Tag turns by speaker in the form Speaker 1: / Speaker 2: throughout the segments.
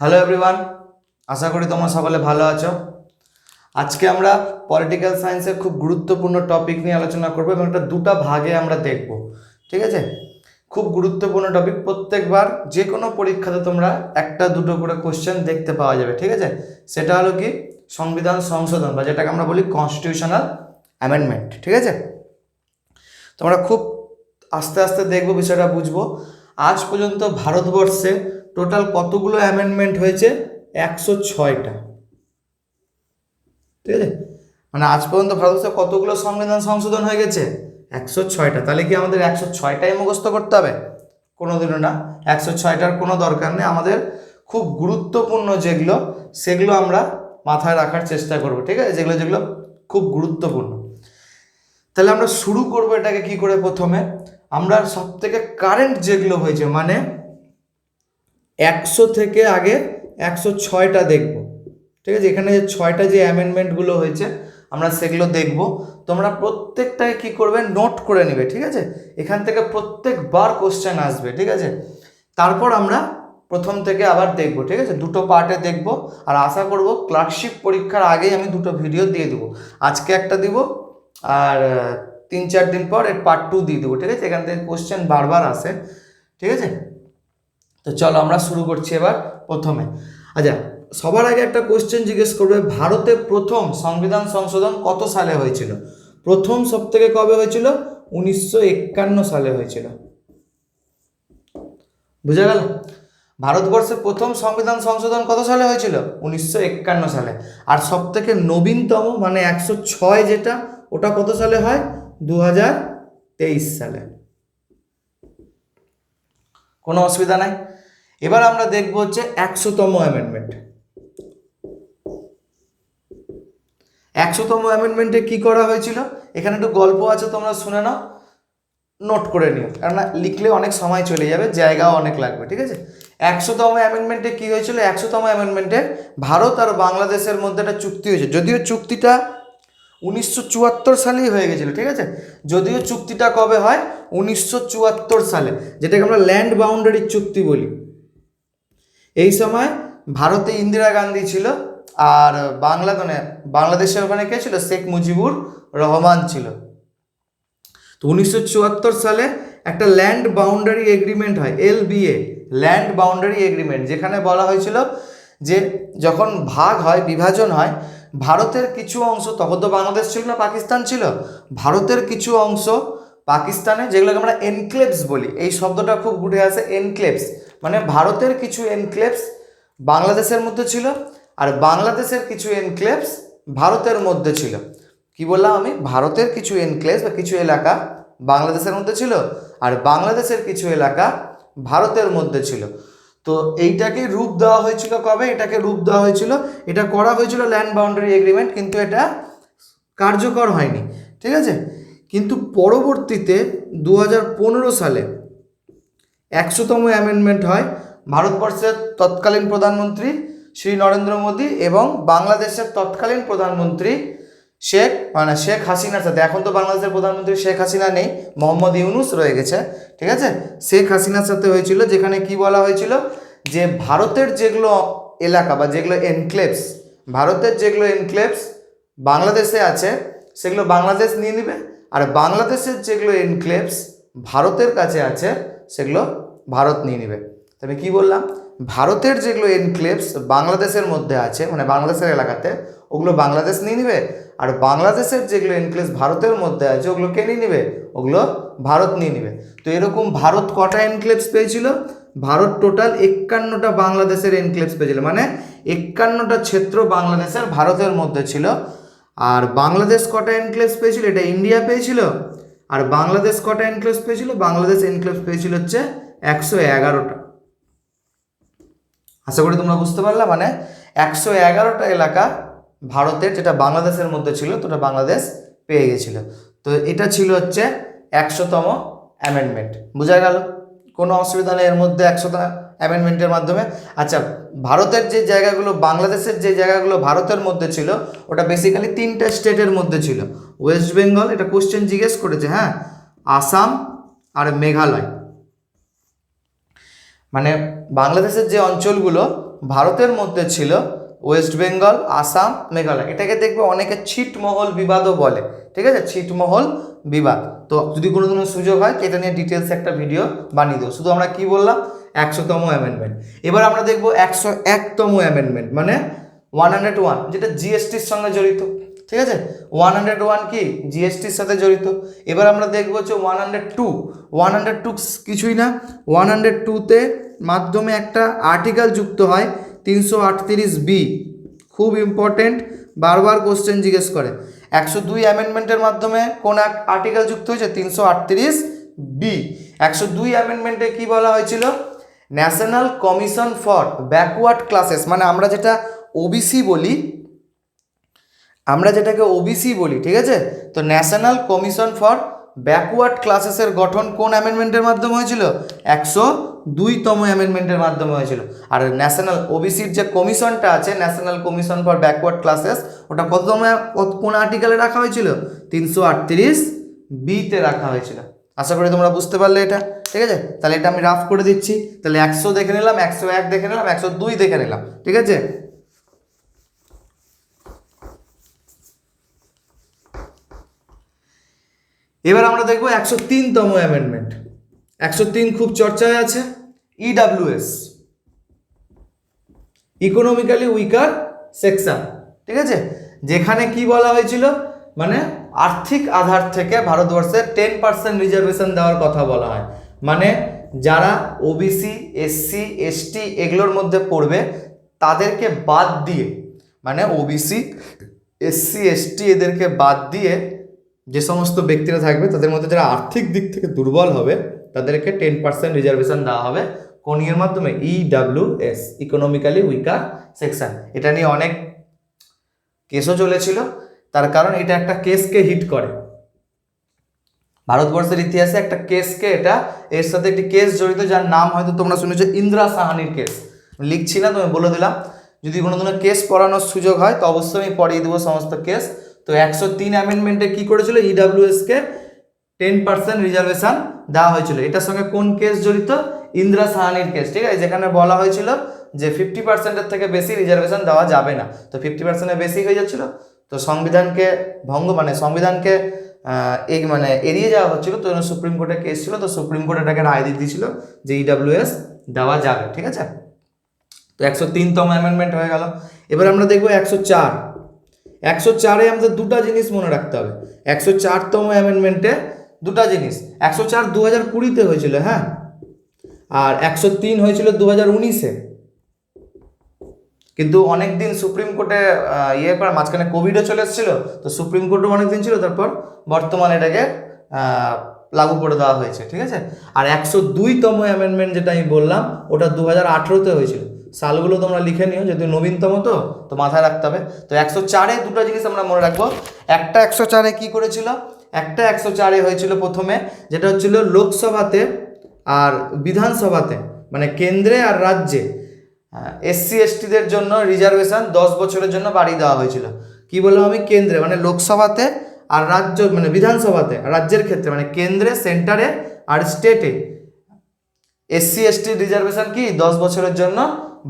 Speaker 1: Hello everyone, আশা করি তোমরা সকলে ভালো আছো। আজকে আমরা পলিটিক্যাল সায়েন্সের খুব গুরুত্বপূর্ণ টপিক নিয়ে আলোচনা করবো এবং এটা দুটো ভাগে আমরা দেখব। ঠিক আছে, খুব গুরুত্বপূর্ণ টপিক। প্রত্যেকবার যে কোনো পরীক্ষাতে তোমরা একটা দুটো করে কোশ্চেন দেখতে পাওয়া যাবে। ঠিক আছে, সেটা হলো কি সংবিধান সংশোধন বা যেটাকে আমরা বলি কনস্টিটিউশনাল অ্যামেন্ডমেন্ট। ঠিক আছে, তোমরা খুব আস্তে আস্তে দেখবো, বিষয়টা বুঝবো। আজ পর্যন্ত ভারতবর্ষে টোটাল কতগুলো অ্যামেন্ডমেন্ট হয়েছে? 106টা। ঠিক আছে, মানে আজ পর্যন্ত ভারতবর্ষে কতগুলো সংবিধান সংশোধন হয়ে গেছে? 106টা। তাহলে কি আমাদের 106টাই মুখস্থ করতে হবে? কোনোদিনও না, 106টার কোনো দরকার নেই। আমাদের খুব গুরুত্বপূর্ণ যেগুলো সেগুলো আমরা মাথায় রাখার চেষ্টা করব। ঠিক আছে, যেগুলো যেগুলো খুব গুরুত্বপূর্ণ। তাহলে আমরা শুরু করবো এটাকে কি করে? প্রথমে আমরা সব থেকে কারেন্ট যেগুলো হয়েছে, মানে 100 থেকে আগে 106টা দেখব। ঠিক আছে, এখানে যে 6টা যে অ্যামেন্ডমেন্টগুলো হয়েছে আমরা সেগুলো দেখব। তোমরা প্রত্যেকটাই কি করবে? নোট করে নেবে। ঠিক আছে, এখান থেকে প্রত্যেকবার কোশ্চেন আসবে। ঠিক আছে, তারপর আমরা প্রথম থেকে আবার দেখব। ঠিক আছে, দুটো পার্টে দেখব। আর আশা করব ক্লার্কশিপ পরীক্ষার আগেই আমি দুটো ভিডিও দিয়ে দেবো। আজকে একটা দিব, আর 3-4 দিন পর এর পার্ট 2 দিয়ে দেবো। ঠিক আছে, এখান থেকে কোশ্চেন বারবার আসে। ঠিক আছে, তো চলো আমরা শুরু করছি এবার প্রথমে। আচ্ছা, সবার আগে একটা কোশ্চেন জিজ্ঞেস করবে, ভারতে প্রথম সংবিধান সংশোধন কত সালে হয়েছিল? প্রথম সব থেকে কবে হয়েছিল? 1951 সালে হয়েছিল। বুঝা গেল? ভারতবর্ষে প্রথম সংবিধান সংশোধন কত সালে হয়েছিল? 1951 সালে। আর সব থেকে নবীনতম মানে 106 যেটা, ওটা কত সালে হয়? 2023 সালে। কোনো অসুবিধা নাই। এবার আমরা দেখবো হচ্ছে 100তম অ্যামেন্ডমেন্ট। 100তম অ্যামেন্ডমেন্টে কি করা হয়েছিল? এখানে একটু গল্প আছে, তোমরা শুনে নাও, নোট করে নিও, কারণ লিখলে অনেক সময় চলে যাবে, জায়গাও অনেক লাগবে। ঠিক আছে, 100তম অ্যামেন্ডমেন্টে কি হয়েছিল? 100তম অ্যামেন্ডমেন্টে ভারত আর বাংলাদেশের মধ্যে একটা চুক্তি হয়েছে। যদিও চুক্তিটা 1974 সালেই হয়ে গেছিলো। ঠিক আছে, যদিও চুক্তিটা কবে হয়? 1974 সালে, যেটাকে আমরা ল্যান্ড বাউন্ডারি চুক্তি বলি। এই সময় ভারতে ইন্দিরা গান্ধী ছিল, আর বাংলাদেশের ওখানে কে ছিল? শেখ মুজিবুর রহমান ছিল। তো 1974 সালে একটা ল্যান্ড বাউন্ডারি এগ্রিমেন্ট হয়, LBA, ল্যান্ড বাউন্ডারি এগ্রিমেন্ট, যেখানে বলা হয়েছিল যে যখন ভাগ হয়, বিভাজন হয়, ভারতের কিছু অংশ, তখন তো বাংলাদেশ ছিল না, পাকিস্তান ছিল, ভারতের কিছু অংশ পাকিস্তানে, যেগুলোকে আমরা এনক্লেভস বলি। এই শব্দটা খুব উঠে আসে, এনক্লেভস, মানে ভারতের কিছু এনক্লেভস বাংলাদেশের মধ্যে ছিল, আর বাংলাদেশের কিছু এনক্লেভস ভারতের মধ্যে ছিল। কি বললাম আমি? ভারতের কিছু এনক্লেভস বা কিছু এলাকা বাংলাদেশের মধ্যে ছিল, আর বাংলাদেশের কিছু এলাকা ভারতের মধ্যে ছিল। তো এইটাকে রূপ দেওয়া হয়েছিল কবে? এটাকে রূপ দেওয়া হয়েছিল, এটা করা হয়েছিল ল্যান্ড বাউন্ডারি এগ্রিমেন্ট, কিন্তু এটা কার্যকর হয়নি। ঠিক আছে, কিন্তু পরবর্তীতে 2015 সালে 100তম অ্যামেন্ডমেন্ট হয়। ভারতবর্ষের তৎকালীন প্রধানমন্ত্রী শ্রী নরেন্দ্র মোদী এবং বাংলাদেশের তৎকালীন প্রধানমন্ত্রী শেখ হাসিনার সাথে, এখন তো বাংলাদেশের প্রধানমন্ত্রী শেখ হাসিনা নেই, মোহাম্মদ ইউনুস রয়ে গেছে। ঠিক আছে, শেখ হাসিনার সাথে হয়েছিল, যেখানে কি বলা হয়েছিল যে ভারতের যেগুলো এলাকা বা যেগুলো এনক্লেভস, ভারতের যেগুলো এনক্লেভস বাংলাদেশে আছে সেগুলো বাংলাদেশ নিয়ে নেবে, আর বাংলাদেশের যেগুলো এনক্লেভস ভারতের কাছে আছে সেগুলো ভারত নিয়ে নেবে। তবে কি বললাম? ভারতের যেগুলো এনক্লেভস বাংলাদেশের মধ্যে আছে, মানে বাংলাদেশের এলাকাতে, ওগুলো বাংলাদেশ নিয়ে নেবে, আর বাংলাদেশের যেগুলো এনক্লেভস ভারতের মধ্যে আছে ওগুলো কে নিয়ে নেবে? ওগুলো ভারত নিয়ে নেবে। তো এরকম ভারত কটা এনক্লেভস পেয়েছিল? ভারত টোটাল 51টা বাংলাদেশের এনক্লেভস পেয়েছিল, মানে 51টা ক্ষেত্র বাংলাদেশের ভারতের মধ্যে ছিল। আর বাংলাদেশ কটা এনক্লেভস পেয়েছিল? এটা ইন্ডিয়া পেয়েছিল। আর বাংলাদেশ কটা এনক্লেভস পেয়েছিল? বাংলাদেশ এনক্লেভস পেয়েছিল হচ্ছে 111টা। আশা করি তোমরা বুঝতে পারলে, মানে 111টা এলাকা ভারতের, যেটা বাংলাদেশের মধ্যে ছিল, তো ওটা বাংলাদেশ পেয়ে গেছিল। তো এটা ছিল হচ্ছে 100তম অ্যামেন্ডমেন্ট। বোঝা গেল? কোনো অসুবিধা নেই এর মধ্যে 100টা অ্যামেন্ডমেন্টের মাধ্যমে। আচ্ছা, ভারতের যে জায়গাগুলো, বাংলাদেশের যে জায়গাগুলো ভারতের মধ্যে ছিল, ওটা বেসিক্যালি 3টা স্টেটের মধ্যে ছিল। ওয়েস্ট বেঙ্গল, এটা কোশ্চেন জিজ্ঞেস করেছে, হ্যাঁ, আসাম আর মেঘালয়। মানে বাংলাদেশের যে অঞ্চলগুলো, ভারতের মধ্যে ছিল ওয়েস্ট বেঙ্গল, আসাম, মেঘালয়। এটাকে দেখবে অনেকে ছিটমহল বিবাদও বলে, ঠিক আছে, ছিটমহল বিবাদ। তো যদি কোনো দিনও সুযোগ হয় এটা নিয়ে ডিটেলস একটা ভিডিও বানিয়ে দেবো। শুধু আমরা কি বললাম, 100তম অ্যামেন্ডমেন্ট। এবার আমরা দেখবো 101তম অ্যামেন্ডমেন্ট, মানে 101, যেটা জিএসটির সঙ্গে জড়িত, ঠিক আছে। 101 কি জিএসটির সাথে জড়িত। এবার আমরা দেখবো হচ্ছে 102। 102 কিছুই না, 102তে মাধ্যমে একটা আর্টিকেল যুক্ত হয় 338B, খুব ইম্পর্টেন্ট, বারবার কোশ্চেন জিজ্ঞেস করে। 102 অ্যামেন্ডমেন্টের মাধ্যমে কোন আর্টিকেল যুক্ত হয়েছে, 338B। 102 অ্যামেন্ডমেন্টে কি বলা হয়েছিল, national commission for backward classes, মানে আমরা যেটা ওবিসি বলি, আমরা যেটাকে ওবিসি বলি, ঠিক আছে। তো ন্যাশনাল কমিশন ফর ব্যাকওয়ার্ড ক্লাসেসের গঠন কোন অ্যামেন্ডমেন্টের মাধ্যমে হয়েছিল, 102তম অ্যামেন্ডমেন্টের মাধ্যমে হয়েছিল। আর ন্যাশনাল ওবিসির যে কমিশনটা আছে, national commission for backward classes, ওটা কোন আর্টিকেলে রাখা হয়েছিল, 338B-তে রাখা হয়েছিল। আশা করি তোমরা বুঝতে পারলে এটা, ঠিক আছে। তাহলে এটা আমি রাফ করে দিচ্ছি। তাহলে 100 দেখে নিলাম, 101 দেখে নিলাম, 102 দেখে নিলাম, ঠিক আছে। এবার আমরা দেখবো 103তম অ্যামেন্ডমেন্ট। 103 খুব চর্চায় আছে, ইডাব্লিউএস, ইকোনমিক্যালি উইকার সেকশন, ঠিক আছে। যেখানে কি বলা হয়েছিল, মানে আর্থিক আধার থেকে ভারতবর্ষে 10% রিজার্ভেশন দেওয়ার কথা বলা হয়। মানে যারা ওবিসি, এসসি, এসটি এগুলোর মধ্যে পড়বে তাদেরকে বাদ দিয়ে, মানে ওবিসি, এসসি, এসটি এদেরকে বাদ দিয়ে যে সমস্ত ব্যক্তিরা থাকবে তাদের মধ্যে যারা আর্থিক দিক থেকে দুর্বল হবে তাদেরকে 10% রিজার্ভেশন দেওয়া হবে। কোন ইয়ের মাধ্যমে, ইডাব্লিউএস, ইকোনমিক্যালি উইকার সেকশন। এটা নিয়ে অনেক কেসও চলেছিল, তার কারণ এটা একটা কেসকে হিট করে। ভারতবর্ষের ইতিহাসে একটা কেসকে, এটা এর সাথে একটি কেস জড়িত যার নাম হয়তো তোমরা শুনেছো, ইন্দিরা সাহানির কেস। লিখছি না, তুমি বলে দিলাম, যদি কোনো দিনও কেস পড়ানোর সুযোগ হয় তো অবশ্যই আমি পড়িয়ে দেবো সমস্ত কেস। তো 103 অ্যামেন্ডমেন্টে কি করেছিল, ইডাব্লিউএসকে 10% রিজার্ভেশন দেওয়া হয়েছিল। এটার সঙ্গে কোন কেস জড়িত, ইন্দিরা সাহানির কেস, ঠিক আছে। যেখানে বলা হয়েছিল যে 50%-এর থেকে বেশি রিজার্ভেশন দেওয়া যাবে না, তো 50%-এর বেশি হয়ে যাচ্ছিল, তো সংবিধানকে ভঙ্গ, মানে সংবিধানকে মানে এড়িয়ে যাওয়া হচ্ছিল, তো সুপ্রিম কোর্টে কেস ছিল, তো সুপ্রিম কোর্ট এটাকে রায় দিয়ে দিয়েছিল যে ইডাব্লিউএস দেওয়া যাবে, ঠিক আছে। তো 103তম অ্যামেন্ডমেন্ট হয়ে গেল। এবার আমরা দেখবো 104। 104-এ আমাদের দুটা জিনিস মনে রাখতে হবে। 104তম অ্যামেন্ডমেন্টে দুটা জিনিস, 104 2020-তে হয়েছিল, হ্যাঁ, আর 103 হয়েছিল 2019-এ। কিন্তু অনেক দিন সুপ্রিম কোর্টে ইয়ে করার মাঝখানে কোভিডও চলে এসেছিল, তো সুপ্রিম কোর্টও অনেক দিন ছিল, তারপর বর্তমানে এটাকে লাগু করে দেওয়া হয়েছে, ঠিক আছে। আর 102তম অ্যামেন্ডমেন্ট যেটা আমি বললাম, ওটা 2018-তে হয়েছিল। সালগুলো তোমরা লিখে নিও, যেহেতু নবীনতম তো মাথায় রাখতে হবে। তো 104-এ দুটো জিনিস আমরা মনে রাখবো। একটা 104-এ কি করেছিল, একটা 104-এ হয়েছিল প্রথমে, যেটা হচ্ছিল লোকসভাতে আর বিধানসভাতে, মানে কেন্দ্রে আর রাজ্যে এসসি এসটিদের জন্য রিজার্ভেশন 10 বছরের জন্য বাড়িয়ে দেওয়া হয়েছিল। কি বললাম আমি, কেন্দ্রে মানে লোকসভাতে আর রাজ্য, মানে বিধানসভাতে, রাজ্যের ক্ষেত্রে মানে কেন্দ্রে, সেন্টারে আর স্টেটে এসসি এসটি রিজার্ভেশন কি 10 বছরের জন্য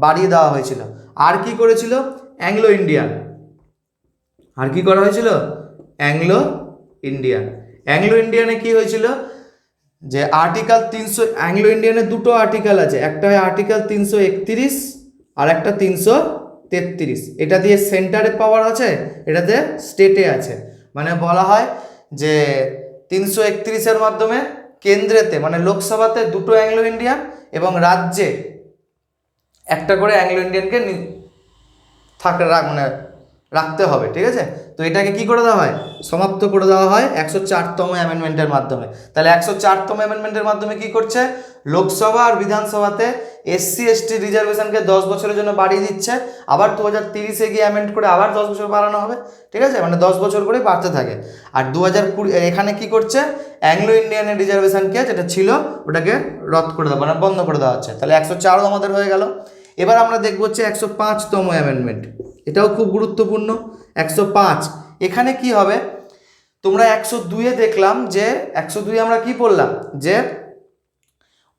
Speaker 1: বাড়িয়ে দেওয়া হয়েছিল। আর কি করেছিল, অ্যাংলো ইন্ডিয়ান, আর কি করা হয়েছিল, অ্যাংলো ইন্ডিয়ান। অ্যাংলো ইন্ডিয়ানে কি হয়েছিল, যে আর্টিকেল 300, অ্যাংলো ইন্ডিয়ানে দুটো আর্টিকেল আছে, একটা হয় আর্টিকেল 331 আর একটা 333। এটা দিয়ে সেন্টারে পাওয়ার আছে, এটাতে স্টেটে আছে। মানে বলা হয় যে 331-এর মাধ্যমে কেন্দ্রেতে মানে লোকসভাতে দুটো অ্যাংলো ইন্ডিয়ান এবং রাজ্যে একটা করে অ্যাংলো ইন্ডিয়ানকে মানে রাখতে হবে, ঠিক আছে। তো এটাকে কি করে দেওয়া হয়, সমাপ্ত করে দেওয়া হয় 104তম অ্যামেন্ডমেন্টের মাধ্যমে। তাহলে 104তম অ্যামেন্ডমেন্টের মাধ্যমে কি করছে, লোকসভা আর বিধানসভাতে এসসি এসটি রিজার্ভেশনকে 10 বছরের জন্য বাড়িয়ে দিচ্ছে। আবার 2030-এ গিয়ে অ্যামেন্ড করে আবার 10 বছর বাড়ানো হবে, ঠিক আছে, মানে 10 বছর করে বাড়তে থাকে। আর 2020 এখানে কি করছে, অ্যাংলো ইন্ডিয়ানের রিজার্ভেশনকে যেটা ছিল ওটাকে রদ করে দেওয়া, মানে বন্ধ করে দেওয়া হচ্ছে। তাহলে 104 আমাদের হয়ে গেল। এবার আমরা দেখব হচ্ছে 105তম অ্যামেন্ডমেন্ট, এটাও খুব গুরুত্বপূর্ণ। 105 এখানে কি হবে, তোমরা 102-এ দেখলাম যে 102-এ আমরা কি পড়লাম, যে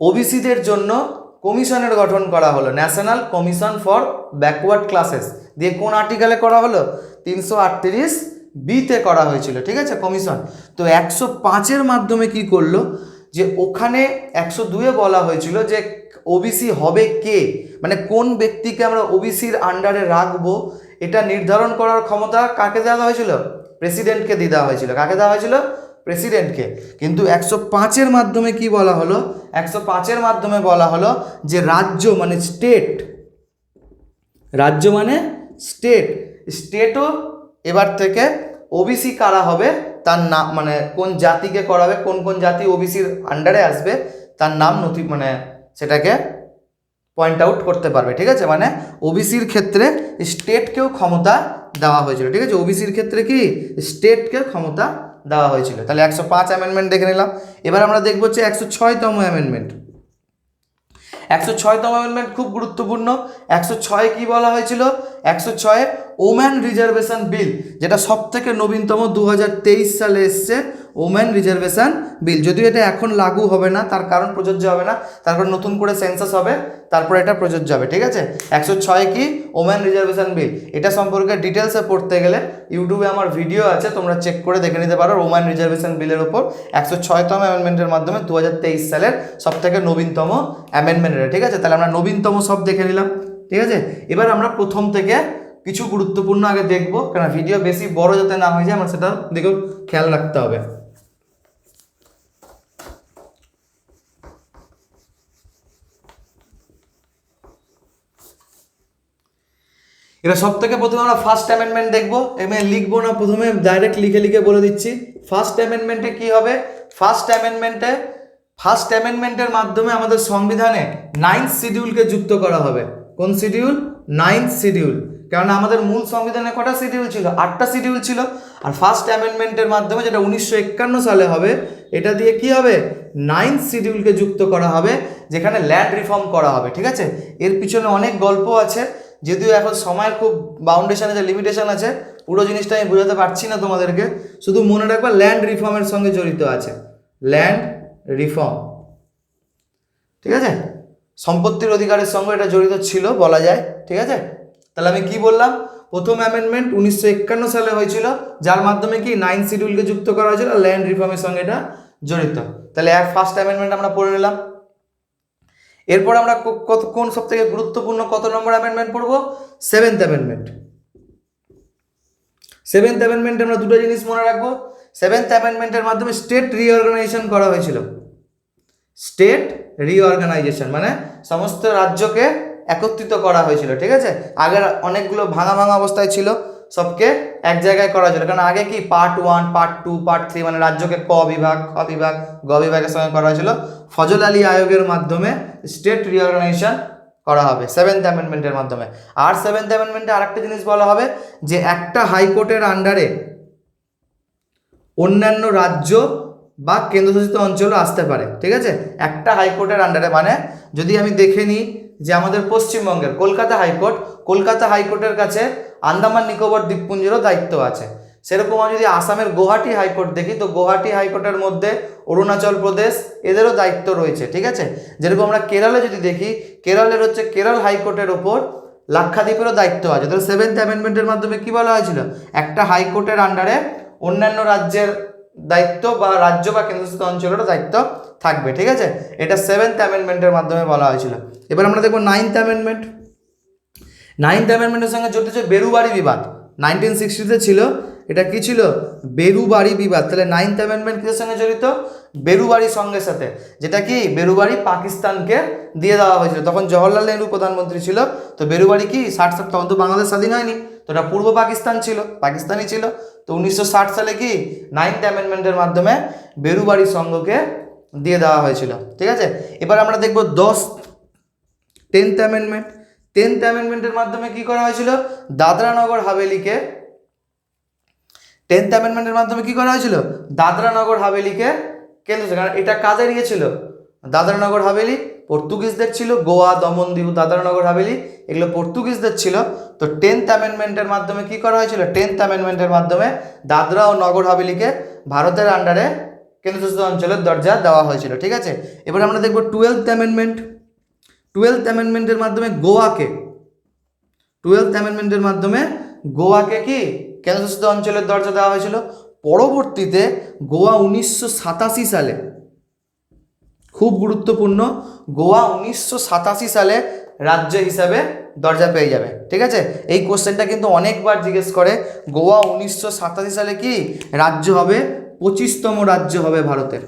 Speaker 1: ওবিসিদের জন্য কমিশনের গঠন করা হলো, national commission for backward classes, দিয়ে কোন আর্টিকেলে করা হলো? 338 বিতে করা হয়েছিল, ঠিক আছে, কমিশন। তো 105-এর মাধ্যমে কি করলো, যে ওখানে 102-এ বলা হয়েছিল যে ওবিসি হবে কে, মানে কোন ব্যক্তিকে আমরা ওবিসির আন্ডারে রাখবো, এটা নির্ধারণ করার ক্ষমতা কাকে দেওয়া হয়েছিল? প্রেসিডেন্টকে দিয়ে দেওয়া হয়েছিল। কাকে দেওয়া হয়েছিল? প্রেসিডেন্টকে। কিন্তু 105-এর মাধ্যমে কি বলা হলো? 105-এর মাধ্যমে বলা হলো যে রাজ্য মানে স্টেট, রাজ্য মানে স্টেট, স্টেটও এবার থেকে ওবিসি কারা হবে তার নাম, মানে কোন জাতিকে করাবে, কোন কোন জাতি ওবিসির আন্ডারে আসবে তার নাম মানে সেটাকে পয়েন্ট আউট করতে পারবে, ঠিক আছে। মানে ওবিসির ক্ষেত্রে স্টেটকেও ক্ষমতা দেওয়া হয়েছিল, ঠিক আছে। ওবিসির ক্ষেত্রে কি স্টেটকে ক্ষমতা দেওয়া হয়েছিল। তাহলে 105 অ্যামেন্ডমেন্ট দেখে নিলাম। এবার আমরা দেখবো হচ্ছে 106তম অ্যামেন্ডমেন্ট। 106তম অ্যামেন্ডমেন্ট খুব গুরুত্বপূর্ণ। 106 কি বলা হয়েছিল? 106 ওম্যান রিজার্ভেশন বিল, যেটা সব থেকে নবীনতম 2023 সালে এসছে ওম্যান রিজার্ভেশন বিল। যদিও এটা এখন লাগু হবে না, তার কারণ প্রযোজ্য হবে না, তারপর নতুন করে সেন্সাস হবে, তারপর এটা প্রযোজ্য হবে, ঠিক আছে। 106 কি? ওম্যান রিজার্ভেশন বিল। এটা সম্পর্কে ডিটেলসে পড়তে গেলে ইউটিউবে আমার ভিডিও আছে, তোমরা চেক করে দেখে নিতে পারো ওম্যান রিজার্ভেশন বিলের ওপর। 106তম অ্যামেন্ডমেন্টের মাধ্যমে 2023 সালের সব থেকে নবীনতম অ্যামেন্ডমেন্ট, ঠিক আছে। তাহলে আমরা নবীনতম সব দেখে নিলাম, ঠিক আছে। এবার আমরা প্রথম থেকে কিছু গুরুত্বপূর্ণ আগে দেখবো, কারণ ভিডিও বেশি বড় যাতে না হয়ে যায়, আমার সেটা দিকেও খেয়াল রাখতে হবে। এবার সব থেকে প্রথমে আমরা ফার্স্ট অ্যামেন্ডমেন্ট দেখবো। এখানে লিখবো না, প্রথমে ডাইরেক্ট লিখে লিখে বলে দিচ্ছি। ফার্স্ট অ্যামেন্ডমেন্টে কি হবে? ফার্স্ট অ্যামেন্ডমেন্টের মাধ্যমে আমাদের সংবিধানে 9th শিডিউলকে যুক্ত করা হবে। কোন শিডিউল? 9th schedule. কারণ আমাদের মূল সংবিধানে কটা শিডিউল ছিল? 8টা শিডিউল ছিল। আর ফার্স্ট অ্যামেন্ডমেন্টের মাধ্যমে, যেটা 1951 সালে হবে, এটা দিয়ে কি হবে? 9th শিডিউলকে যুক্ত করা হবে, যেখানে ল্যান্ড রিফর্ম করা হবে, ঠিক আছে। এর পিছনে অনেক গল্প আছে, যদিও এখন সময়ের খুব বাউন্ডেশন আছে, লিমিটেশন আছে, পুরো জিনিসটা আমি বোঝাতে পারছি না তোমাদেরকে। শুধু মনে রাখবা ল্যান্ড রিফর্মের সঙ্গে জড়িত আছে, ল্যান্ড রিফর্ম, ঠিক আছে। সম্পত্তির অধিকারের সঙ্গে এটা জড়িত ছিল বলা যায়, ঠিক আছে। তাহলে আমি কি বললাম? প্রথম অ্যামেন্ডমেন্ট 1951 সালে হয়েছিল, যার মাধ্যমে কি 9th শিডিউলকে যুক্ত করা হয়েছিল, ল্যান্ড রিফর্মের সঙ্গে এটা জড়িত। তাহলে ফার্স্ট অ্যামেন্ডমেন্ট আমরা পড়ে নিলাম। এরপর আমরা কোন সব থেকে গুরুত্বপূর্ণ কত নম্বর অ্যামেন্ডমেন্ট পড়বো? 7th amendment. 7th অ্যামেন্ডমেন্টে আমরা দুটো জিনিস মনে রাখবো। 7th অ্যামেন্ডমেন্টের মাধ্যমে স্টেট রিঅর্গানাইজেশন করা হয়েছিল। স্টেট রিঅর্গানাইজেশন মানে সমস্ত রাজ্যকে একত্রিত করা হয়েছিল, ঠিক আছে। আগের অনেকগুলো ভাঙা ভাঙা অবস্থায় ছিল, সবকে এক জায়গায় করা হয়েছিল। কারণ আগে কি পার্ট 1, পার্ট 2, পার্ট 3, মানে রাজ্যকে ক বিভাগ, খ বিভাগ, গ বিভাগের সঙ্গে করা হয়েছিল। ফজল আলী আয়োগের মাধ্যমে স্টেট রিঅর্গানাইজেশন করা হবে 7th অ্যামেন্ডমেন্টের মাধ্যমে। আর 7th অ্যামেন্ডমেন্টে আরেকটা জিনিস বলা হবে যে একটা হাইকোর্টের আন্ডারে অন্যান্য রাজ্য বা কেন্দ্রশাসিত অঞ্চলও আসতে পারে, ঠিক আছে। একটা হাইকোর্টের আন্ডারে, মানে যদি আমি দেখে নিই যে আমাদের পশ্চিমবঙ্গের কলকাতা হাইকোর্টের কাছে আন্দামান নিকোবর দ্বীপপুঞ্জেরও দায়িত্ব আছে। সেরকম আমি যদি আসামের গুয়াহাটি হাইকোর্ট দেখি, তো গুয়াহাটি হাইকোর্টের মধ্যে অরুণাচল প্রদেশ এদেরও দায়িত্ব রয়েছে, ঠিক আছে। যেরকম আমরা কেরলে যদি দেখি, কেরলের হচ্ছে কেরল হাইকোর্টের ওপর লাক্ষাদ্বীপেরও দায়িত্ব আছে। তাহলে 7th অ্যামেন্ডমেন্টের মাধ্যমে কি বলা হয়েছিল? একটা হাইকোর্টের আন্ডারে অন্যান্য রাজ্যের দায়িত্ব বা রাজ্য বা কেন্দ্রশাসিত অঞ্চলেরও দায়িত্ব থাকবে, ঠিক আছে। এটা 7th অ্যামেন্ডমেন্টের মাধ্যমে বলা হয়েছিল। এবার আমরা দেখবো 9th অ্যামেন্ডমেন্ট। 9th অ্যামেন্ডমেন্টের সঙ্গে জড়িত হচ্ছে বেরুবাড়ি বিবাদ। 1960-তে ছিল, এটা কি ছিল? বেরুবাড়ি বিবাদ। তাহলে 9th অ্যামেন্ডমেন্ট কিসের সঙ্গে জড়িত? বেরুবাড়ির সঙ্গে সাথে, যেটা কি বেরুবাড়ি পাকিস্তানকে দিয়ে দেওয়া হয়েছিল। তখন জওহরলাল নেহরু প্রধানমন্ত্রী ছিল। তো বেরুবাড়ি কি 60 তখন তো বাংলাদেশ স্বাধীন হয়নি, তো এটা পূর্ব পাকিস্তান ছিল, পাকিস্তানি ছিল। তো 1960 সালে কি 9th অ্যামেন্ডমেন্টের মাধ্যমে বেরুবাড়ি সংঘকে দিয়ে দেওয়া হয়েছিল, ঠিক আছে। এবার আমরা দেখব 10th অ্যামেন্ডমেন্ট। 10th অ্যামেন্ডমেন্টের মাধ্যমে কি করা হয়েছিল? দাদরা নগর হাভেলিকে 10th অ্যামেন্ডমেন্টের মাধ্যমে কি করা হয়েছিল? দাদরা নগর হাভেলিকে কেন্দ্র, কারণ এটা কাদের ইয়ে ছিল? দাদরা নগর হাভেলি পর্তুগিজদের ছিল। গোয়া, দমন, দিউ, দাদরা নগর হাভেলি এগুলো পর্তুগিজদের ছিল। তো 10th অ্যামেন্ডমেন্টের মাধ্যমে কি করা হয়েছিল? 10th অ্যামেন্ডমেন্টের মাধ্যমে দাদরা ও নগর হাভেলিকে ভারতের আন্ডারে কেন্দ্রশাসিত অঞ্চলের দরজা দেওয়া হয়েছিল, ঠিক আছে। এবার আমরা দেখব 12th অ্যামেন্ডমেন্ট। অ্যামেন্ডমেন্টের মাধ্যমে গোয়াকে কি কেন্দ্রশাসিত অঞ্চলের দরজা দেওয়া হয়েছিল। পরবর্তীতে গোয়া 1987 সালে, খুব গুরুত্বপূর্ণ, গোয়া 1987 সালে রাজ্য হিসাবে দরজা পেয়ে যাবে। ঠিক আছে, এই কোশ্চেনটা কিন্তু অনেকবার জিজ্ঞেস করে। গোয়া 1987 সালে কি রাজ্য হবে? 25তম রাজ্য হবে ভারতের।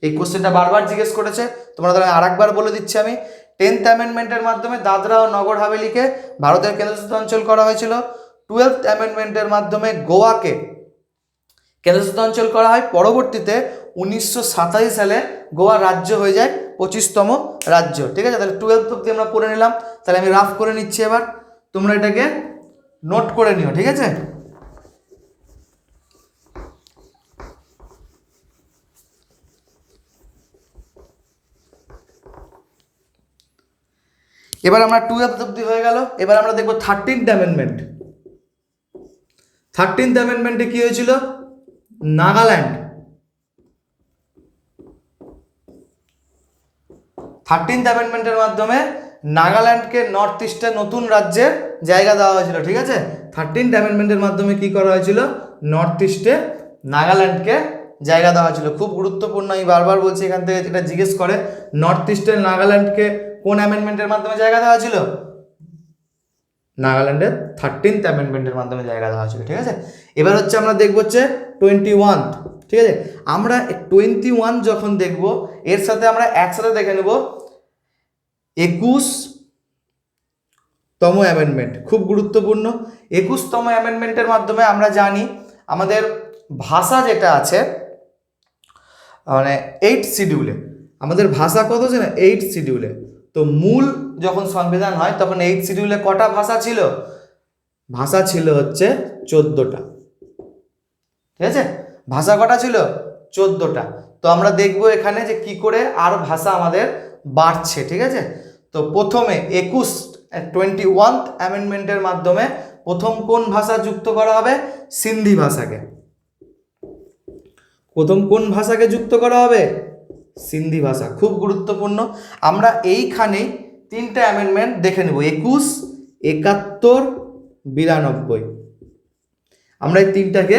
Speaker 1: এই কোশ্চেনটা বারবার জিজ্ঞেস করেছে, তোমরা তাহলে আরেকবার বলে দিচ্ছি আমি। 10th অ্যামেন্ডমেন্টের মাধ্যমে দাদরা ও নগর হাভেলিকে ভারতের কেন্দ্রশাসিত অঞ্চল করা হয়েছিল। 12th অ্যামেন্ডমেন্টের মাধ্যমে গোয়াকে কেন্দ্রশাসিত অঞ্চল করা হয়। পরবর্তীতে 1987 সালে গোয়া রাজ্য হয়ে যায় 25তম রাজ্য। ঠিক আছে, তাহলে 12th অব্দি আমরা পড়ে নিলাম। তাহলে আমি রাফ করে নিচ্ছি, এবার তোমরা এটাকে নোট করে নিও। ঠিক আছে, এবার আমরা 12th অব্দি হয়ে গেল। এবার আমরা দেখবো 13th অ্যামেন্ডমেন্ট। 13th অ্যামেন্ডমেন্টে কি হয়েছিল? নাগাল্যান্ড, 13th অ্যামেন্ডমেন্টের মাধ্যমে নাগাল্যান্ডকে নর্থ ইস্টে নতুন রাজ্যের জায়গা দেওয়া হয়েছিল। ঠিক আছে, 13th অ্যামেন্ডমেন্টের মাধ্যমে কি করা হয়েছিল? নর্থ ইস্টে নাগাল্যান্ডকে জায়গা দেওয়া হয়েছিল। খুব গুরুত্বপূর্ণ, আমি বারবার বলছি, এখান থেকে যেটা জিজ্ঞেস করে, নর্থ ইস্টের নাগাল্যান্ডকে কোন অ্যামেন্ডমেন্টের মাধ্যমে জায়গা দেওয়া ছিল? নাগাল্যান্ডের 13th অ্যামেন্ডমেন্টের মাধ্যমে জায়গা দেওয়া হয়েছিল। ঠিক আছে, এবার হচ্ছে আমরা দেখবো হচ্ছে 21। ঠিক আছে, আমরা 21 যখন দেখব, এর সাথে আমরা একসাথে দেখে নেব 21তম অ্যামেন্ডমেন্ট। খুব গুরুত্বপূর্ণ। 21তম অ্যামেন্ডমেন্টের মাধ্যমে আমরা জানি আমাদের ভাষা যেটা আছে, মানে 8 শিডিউলে আমাদের ভাষা কত আছে না? 8 শিডিউলে। তো মূল যখন সংবিধান হয় তখন 8 শিডিউলে কটা ভাষা ছিল? ভাষা ছিল হচ্ছে 14টা। ঠিক আছে, ভাষা কটা ছিল? 14টা। তো আমরা দেখব এখানে যে কি করে আর ভাষা আমাদের বাড়ছে। ঠিক আছে, তো প্রথমে 21th অ্যামেন্ডমেন্টের মাধ্যমে প্রথম কোন ভাষা যুক্ত করা হবে? সিন্ধি ভাষাকে। প্রথম কোন ভাষাকে যুক্ত করা হবে? সিন্ধি ভাষা। খুব গুরুত্বপূর্ণ। আমরা এইখানে 3টে অ্যামেন্ডমেন্ট দেখে নেব, 21, 71, 92। আমরা এই 3টাকে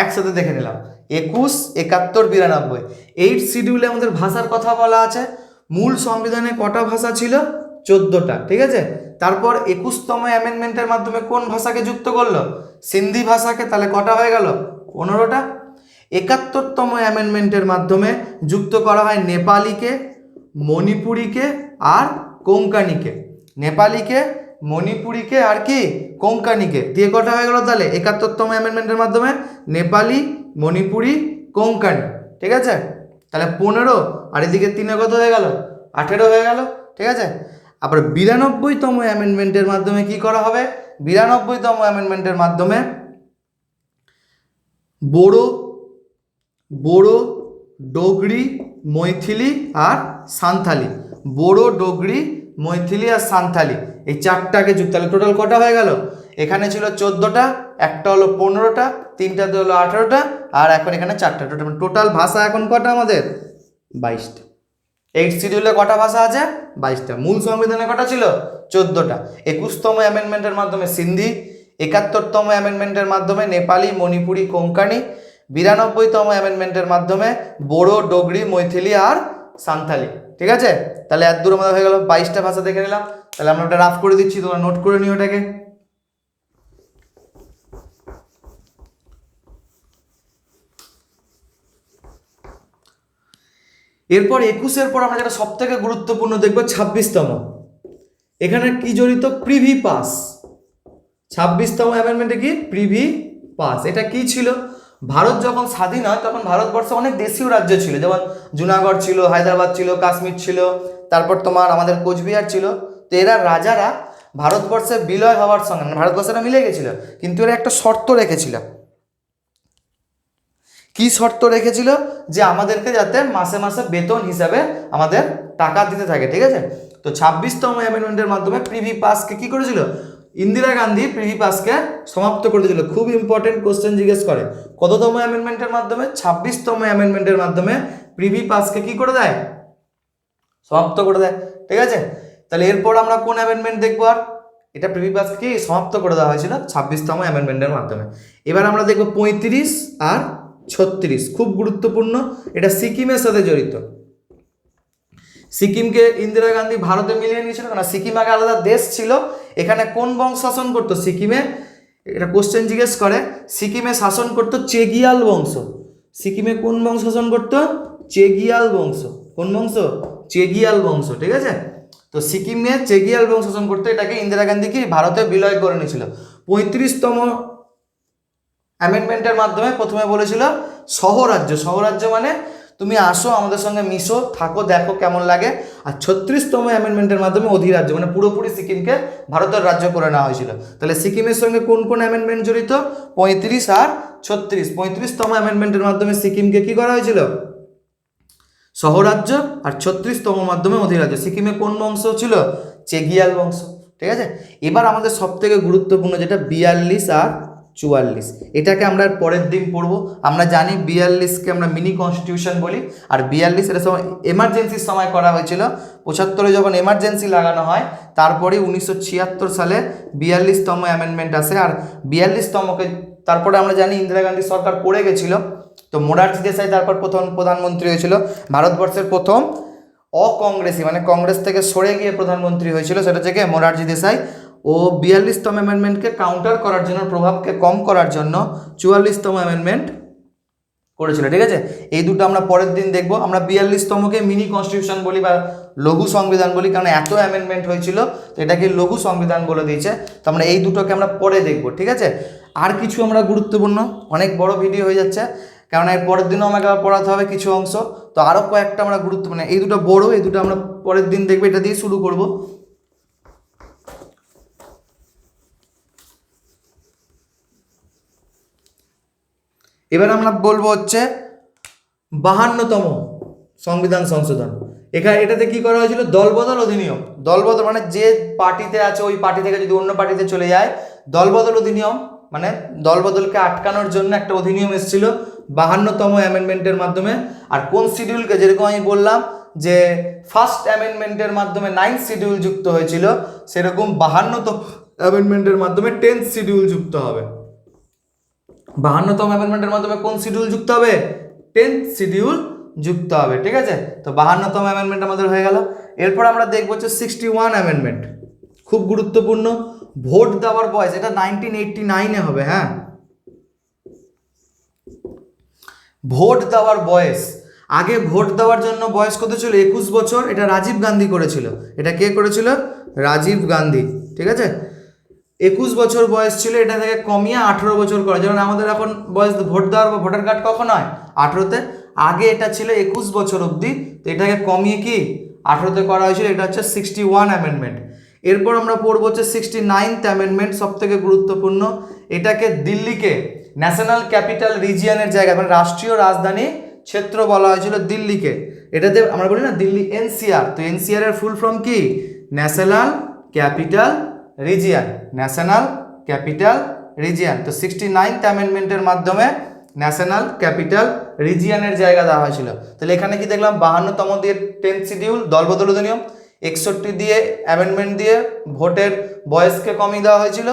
Speaker 1: একসাথে দেখে নিলাম, 21, 71, 92। 8 শিডিউলে আমাদের ভাষার কথা বলা আছে। মূল সংবিধানে কটা ভাষা ছিল? 14টা। ঠিক আছে, তারপর 21তম অ্যামেন্ডমেন্টের মাধ্যমে কোন ভাষাকে যুক্ত করলো? সিন্ধি ভাষাকে। তাহলে কটা হয়ে গেল? 15টা। 71তম অ্যামেন্ডমেন্টের মাধ্যমে যুক্ত করা হয় নেপালিকে, মণিপুরীকে আর কোঙ্কানিকে। নেপালিকে, মণিপুরীকে আর কি কোঙ্কানিকে দিয়ে কটা হয়ে গেল? তাহলে 71তম অ্যামেন্ডমেন্টের মাধ্যমে নেপালি, মণিপুরি, কোঙ্কানি। ঠিক আছে, তাহলে 15, আর এদিকে 3 কত হয়ে গেল? 18 হয়ে গেল। ঠিক আছে, আবার 92তম অ্যামেন্ডমেন্টের মাধ্যমে কি করা হবে? 92তম অ্যামেন্ডমেন্টের মাধ্যমে बोड़ो, डोगरी, मैथिली और सान्थाली। बोड़ो, डोगरी, मैथिली और सान्थाली এই চারটাকে যুক্ত। তাহলে টোটাল কটা হয়ে গেল? এখানে ছিল 14টা, একটা হলো 15টা, তিনটাতে হলো 18টা, আর এখন এখানে 4টা। টোটাল ভাষা এখন কটা আমাদের? 22টা। 8 শিডিউলে কটা ভাষা আছে? 22টা। মূল সংবিধানে কটা ছিল? 14টা। 21তম অ্যামেন্ডমেন্টের মাধ্যমে সিন্ধি, 71তম অ্যামেন্ডমেন্টের মাধ্যমে নেপালি, মণিপুরি, কোঙ্কানি, 92তম অ্যামেন্ডমেন্টের মাধ্যমে बोड़ो, डोगरी, मैथिली আর সান্থালি। ঠিক আছে, তাহলে এত দূর আমাদের হয়ে গেল। 22টা ভাষা দেখে নিলাম। তাহলে আমরা ওটা রাফ করে দিচ্ছি, তোমরা নোট করে নিও ওটাকে। এরপর 21-এর পর আমরা যেটা সব থেকে গুরুত্বপূর্ণ দেখবো 26তম। এখানে কি জড়িত? Privy pass. 26তম অ্যামেন্ডমেন্টে কি? Privy pass. এটা কি ছিল? ভারত যখন স্বাধীন হয় তখন ভারতবর্ষে অনেক দেশীয় রাজ্য ছিল, যেমন জুনাগড় ছিল, হায়দ্রাবাদ ছিল, কাশ্মীর ছিল, তারপর তোমার আমাদের কোচবিহার ছিল। তো এরা রাজারা ভারতবর্ষে বিলয় হওয়ার সঙ্গে, ভারতবর্ষটা মিলে গেছিল, কিন্তু এরা একটা শর্ত রেখেছিল। কি শর্ত রেখেছিল? যে আমাদেরকে যাতে মাসে মাসে বেতন হিসাবে আমাদের টাকা দিতে থাকে। ঠিক আছে, তো 26তম অ্যামেন্ডমেন্টের মাধ্যমে প্রিভি পাসকে কি করেছিল? ইন্দিরা গান্ধী প্রিভি পাসকে সমাপ্ত করে দিয়েছিল। খুব ইম্পর্টেন্ট কোশ্চেন জিজ্ঞেস করে, কততম অ্যামেন্ডমেন্টের মাধ্যমে? 26তম অ্যামেন্ডমেন্টের মাধ্যমে প্রিভি পাসকে কি করে দেয়? সমাপ্ত করে দেয়। ঠিক আছে, তাহলে এরপর আমরা কোন অ্যামেন্ডমেন্ট দেখবো? আর এটা প্রিভিয়াসকে সমাপ্ত করে দেওয়া হয়েছিল 26তম অ্যামেন্ডমেন্টের মাধ্যমে। এবার আমরা দেখবো 35 আর 36, খুব গুরুত্বপূর্ণ, এটা সিকিমের সাথে জড়িত। সিকিমকে ইন্দিরা গান্ধী ভারতে মিলিয়ে নিয়েছিল, কারণ সিকিম আগে আলাদা দেশ ছিল। এখানে কোন বংশ শাসন করতো সিকিমে? এটা কোশ্চেন জিজ্ঞেস করে। সিকিমে শাসন করতো চেগিয়াল বংশ। সিকিমে কোন বংশ শাসন করতো? চেগিয়াল বংশ। কোন বংশ? চেগিয়াল বংশ, ঠিক আছে। তো সিকিমে চেগিয়াল বংশ শাসন করতো, এটাকে ইন্দিরা গান্ধী কি ভারতে বিলয় করে নিয়েছিল। 35তম অ্যামেন্ডমেন্টের মাধ্যমে প্রথমে বলেছিল সহরাজ্য। সহরাজ্য মানে তুমি আসো আমাদের সঙ্গে মিশো, থাকো, দেখো কেমন লাগে। আর 36তম অ্যামেন্ডমেন্টের মাধ্যমে অধিরাজ্য মানে পুরোপুরি সিকিমকে ভারতের রাজ্য করে নেওয়া হয়েছিল। তাহলে সিকিমের সঙ্গে কোন কোন অ্যামেন্ডমেন্ট জড়িত? 35 আর 36। 35তম অ্যামেন্ডমেন্টের মাধ্যমে সিকিমকে কি করা হয়েছিল? সহরাজ্য। আর 36তম মাধ্যমে অধিরাজ্য। সিকিমে কোন বংশ ছিল? চেগিয়াল বংশ, ঠিক আছে। এবার আমাদের সব থেকে গুরুত্বপূর্ণ যেটা 42 আর 44, এটাকে আমরা পরের দিন পড়বো। আমরা জানি 42কে আমরা মিনি কনস্টিটিউশন বলি, আর 42 এটা সময় এমার্জেন্সির সময় করা হয়েছিল। 75-এ যখন এমার্জেন্সি লাগানো হয়, তারপরে 1976 সালে 42তম অ্যামেন্ডমেন্ট আসে। আর 42তমকে তারপরে আমরা জানি ইন্দিরা গান্ধী সরকার পড়ে গেছিল, তো মোরারজি দেশাই তারপর প্রথম প্রধানমন্ত্রী হয়েছিল। ভারতবর্ষের প্রথম অকংগ্রেসি মানে কংগ্রেস থেকে সরে গিয়ে প্রধানমন্ত্রী হয়েছিল, সেটা থেকে মোরারজি দেশাই। ও 42তম অ্যামেন্ডমেন্টকে কাউন্টার করার জন্য, প্রভাবকে কম করার জন্য 44তম অ্যামেন্ডমেন্ট করেছিল, ঠিক আছে। এই দুটো আমরা পরের দিন দেখবো। আমরা 42তমকে মিনি কনস্টিটিউশন বলি বা লঘু সংবিধান বলি, কারণ এত অ্যামেন্ডমেন্ট হয়েছিল, তো এটাকে লঘু সংবিধান বলে দিয়েছে। তো আমরা এই দুটোকে আমরা পরে দেখবো, ঠিক আছে। আর কিছু আমরা গুরুত্বপূর্ণ, অনেক বড় ভিডিও হয়ে যাচ্ছে, কারণ এর পরের দিনও আমাকে আবার পড়াতে হবে কিছু অংশ। তো আরও কয়েকটা আমরা গুরুত্বপূর্ণ, এই দুটো বড়, এই দুটো আমরা পরের দিন দেখবো। এটা দিয়ে শুরু করব। এবার আমরা বলবো হচ্ছে 52তম সংবিধান সংশোধন। এটাতে কি করা হয়েছিল? দলবদল অধিনিয়ম। দলবদল মানে যে পার্টিতে আছে ওই পার্টি থেকে যদি অন্য পার্টিতে চলে যায়, দলবদল অধিনিয়ম মানে দলবদলকে আটকানোর জন্য একটা অধিনিয়ম এসেছিল 52তম অ্যামেন্ডমেন্টের মাধ্যমে। আর কোন শিডিউলকে, যেরকম আমি বললাম যে ফার্স্ট অ্যামেন্ডমেন্টের মাধ্যমে 9th শিডিউল যুক্ত হয়েছিল, সেরকম 52তম অ্যামেন্ডমেন্টের মাধ্যমে 10th শিডিউল যুক্ত হবে। 52তম অ্যামেন্ডমেন্টের মাধ্যমে কোন শিডিউল যুক্ত হবে? 10th শিডিউল যুক্ত হবে, ঠিক আছে। তো 52তম অ্যামেন্ডমেন্ট আমাদের হয়ে গেল। এরপর আমরা দেখবো হচ্ছে 61 অ্যামেন্ডমেন্ট, খুব গুরুত্বপূর্ণ। ভোট দেওয়ার বয়স, এটা 1989-এ হবে। হ্যাঁ, ভোট দেওয়ার বয়স, আগে ভোট দেওয়ার জন্য বয়স কত ছিল? 21 বছর। এটা রাজীব গান্ধী করেছিল। এটা কে করেছিল? রাজীব গান্ধী, ঠিক আছে। 21 বছর বয়স ছিল, এটা থেকে কমিয়ে 18 বছর করা। যেমন আমাদের এখন বয়স ভোট দেওয়ার বা ভোটার কার্ড কখন হয়? 18-তে। আগে এটা ছিল 21 বছর অবধি, তো এটাকে কমিয়ে কি 18-তে করা হয়েছিল। এটা হচ্ছে 61 অ্যামেন্ডমেন্ট। এরপর আমরা পড়বো হচ্ছে 69th অ্যামেন্ডমেন্ট, সব থেকে গুরুত্বপূর্ণ। এটাকে দিল্লিকে ন্যাশনাল ক্যাপিটাল রিজিয়নের জায়গা মানে রাষ্ট্রীয় রাজধানী ক্ষেত্র বলা হয়েছিল দিল্লিকে। এটাতে আমরা বলি না দিল্লি এনসিআর, তো এনসিআর এর ফুল ফর্ম কি? National capital region. National capital region. তো 69th অ্যামেন্ডমেন্টের মাধ্যমে ন্যাশনাল ক্যাপিটাল রিজিয়নের জায়গা দেওয়া হয়েছিল। তাহলে এখানে কি দেখলাম? 52তম দিয়ে 10th শিডিউল দলবদল অধিনিয়ম, 61 দিয়ে অ্যামেন্ডমেন্ট দিয়ে ভোটের বয়সকে কমিয়ে দেওয়া হয়েছিল।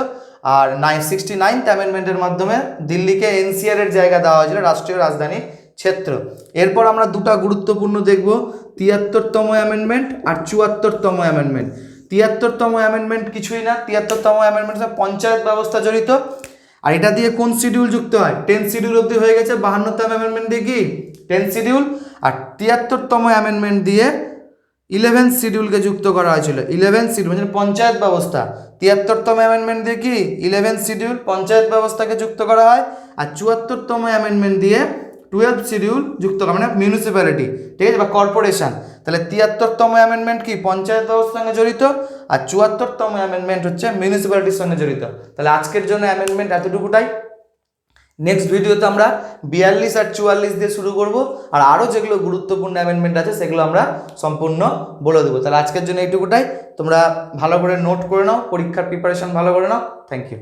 Speaker 1: আর 69th অ্যামেন্ডমেন্টের মাধ্যমে দিল্লিকে এনসিআর এর জায়গা দেওয়া হয়েছিল, রাষ্ট্রীয় রাজধানী ক্ষেত্র। এরপর আমরা দুটা গুরুত্বপূর্ণ দেখব, 73তম অ্যামেন্ডমেন্ট আর 74তম অ্যামেন্ডমেন্ট। 73তম অ্যামেন্ডমেন্ট কিছুই না, 73তম অ্যামেন্ডমেন্টে পঞ্চায়েত ব্যবস্থা জড়িত। আর এটা দিয়ে কোন শিডিউল যুক্ত হয়? 10th শিডিউল অবধি হয়ে গেছে। 52তম অ্যামেন্ডমেন্ট দিয়ে কি 10th শিডিউল, আর 73তম অ্যামেন্ডমেন্ট দিয়ে 11th শিডিউলকে যুক্ত করা হয়েছিল। 11th শিডিউল মানে পঞ্চায়েত ব্যবস্থা। 73তম অ্যামেন্ডমেন্ট দিয়ে কি 11th শিডিউল পঞ্চায়েত ব্যবস্থাকে যুক্ত করা হয়। আর 74তম অ্যামেন্ডমেন্ট দিয়ে 12th শিডিউল যুক্ত করা মানে মিউনিসিপ্যালিটি, ঠিক আছে, বা কর্পোরেশন। তাহলে 73তম অ্যামেন্ডমেন্ট কি পঞ্চায়েত ব্যবস্থার সঙ্গে জড়িত, আর 74তম অ্যামেন্ডমেন্ট হচ্ছে মিউনিসিপ্যালিটির সঙ্গে জড়িত। তাহলে আজকের জন্য অ্যামেন্ডমেন্ট এতটুকুটাই। নেক্সট ভিডিওতে আমরা 42 আর 44 দিয়ে শুরু করব, আর আরও যেগুলো গুরুত্বপূর্ণ অ্যামেন্ডমেন্ট আছে সেগুলো আমরা সম্পূর্ণ বলে দেবো। তাহলে আজকের জন্য এইটুকুটাই। তোমরা ভালো করে নোট করে নাও, পরীক্ষার প্রিপারেশন ভালো করে নাও। Thank you.